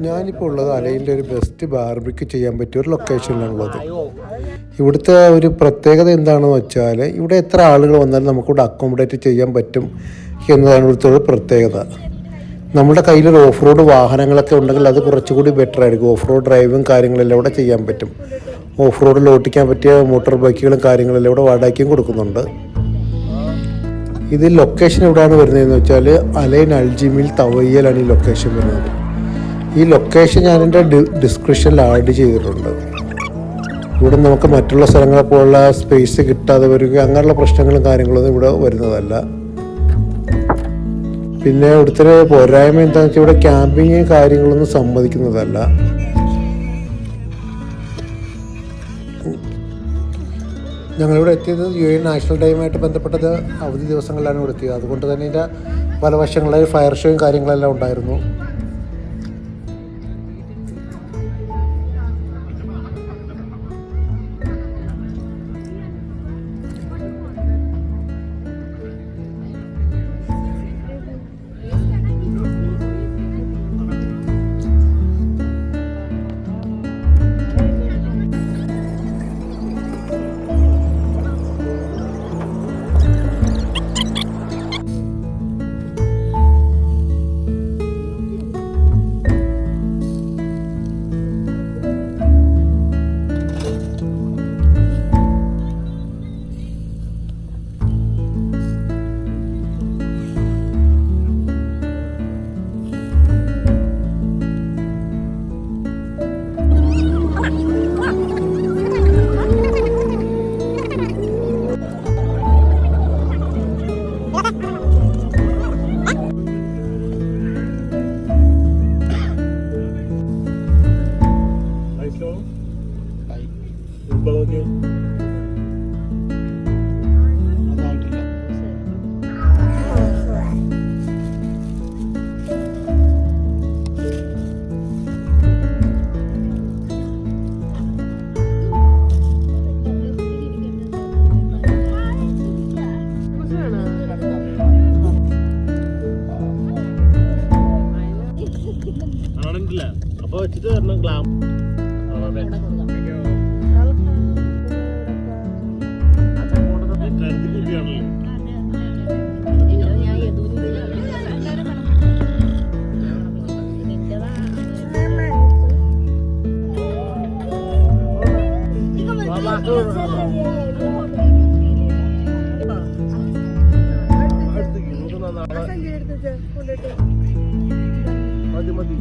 ഞാനിപ്പോൾ ഉള്ളത് അലൈൻ്റെ ഒരു ബെസ്റ്റ് ബാർബിക്യൂ ചെയ്യാൻ പറ്റിയ ഒരു ലൊക്കേഷനിലാണുള്ളത്. ഇവിടുത്തെ ഒരു പ്രത്യേകത എന്താണെന്ന് വെച്ചാൽ ഇവിടെ എത്ര ആളുകൾ വന്നാലും നമുക്കിവിടെ അക്കോമഡേറ്റ് ചെയ്യാൻ പറ്റും എന്നതാണ് ഇവിടുത്തെ ഒരു പ്രത്യേകത. നമ്മുടെ കയ്യിലൊരു ഓഫ് റോഡ് വാഹനങ്ങളൊക്കെ ഉണ്ടെങ്കിൽ അത് കുറച്ചുകൂടി ബെറ്റർ ആയിരിക്കും. ഓഫ് റോഡ് ഡ്രൈവും കാര്യങ്ങളെല്ലാം ഇവിടെ ചെയ്യാൻ പറ്റും. ഓഫ് റോഡിൽ ഓട്ടിക്കാൻ പറ്റിയ മോട്ടോർ ബൈക്കുകളും കാര്യങ്ങളെല്ലാം ഇവിടെ വാടകയ്ക്കും കൊടുക്കുന്നുണ്ട്. ഇത് ലൊക്കേഷൻ എവിടെയാണ് വരുന്നതെന്ന് വെച്ചാൽ അലൈൻ അൽജിമിൽ തവയ്യലാണ് ഈ ലൊക്കേഷൻ വരുന്നത്. ഈ ലൊക്കേഷൻ ഞാൻ എൻ്റെ ഡിസ്ക്രിപ്ഷനിൽ ആഡ് ചെയ്തിട്ടുണ്ട്. ഇവിടെ നമുക്ക് മറ്റുള്ള സ്ഥലങ്ങളെ പോലുള്ള സ്പേസ് കിട്ടാതെ വരിക അങ്ങനെയുള്ള പ്രശ്നങ്ങളും കാര്യങ്ങളൊന്നും ഇവിടെ വരുന്നതല്ല. പിന്നെ ഇവിടുത്തെ പോരായ്മ എന്താണെന്ന് വെച്ചാൽ ഇവിടെ ക്യാമ്പിങ് കാര്യങ്ങളൊന്നും സമ്മതിക്കുന്നതല്ല. ഞങ്ങളിവിടെ എത്തിയത് UN നാഷണൽ ഡേയുമായിട്ട് ബന്ധപ്പെട്ടത് അവധി ദിവസങ്ങളിലാണ് ഇവിടെ എത്തിയത്. അതുകൊണ്ട് തന്നെ ഇതിൻ്റെ പല വശങ്ങളിൽ ഫയർ ഷോയും കാര്യങ്ങളെല്ലാം ഉണ്ടായിരുന്നു. അപ്പോൾ വെച്ചിട്ട് വരണം ഗ്ലാം മതി മതി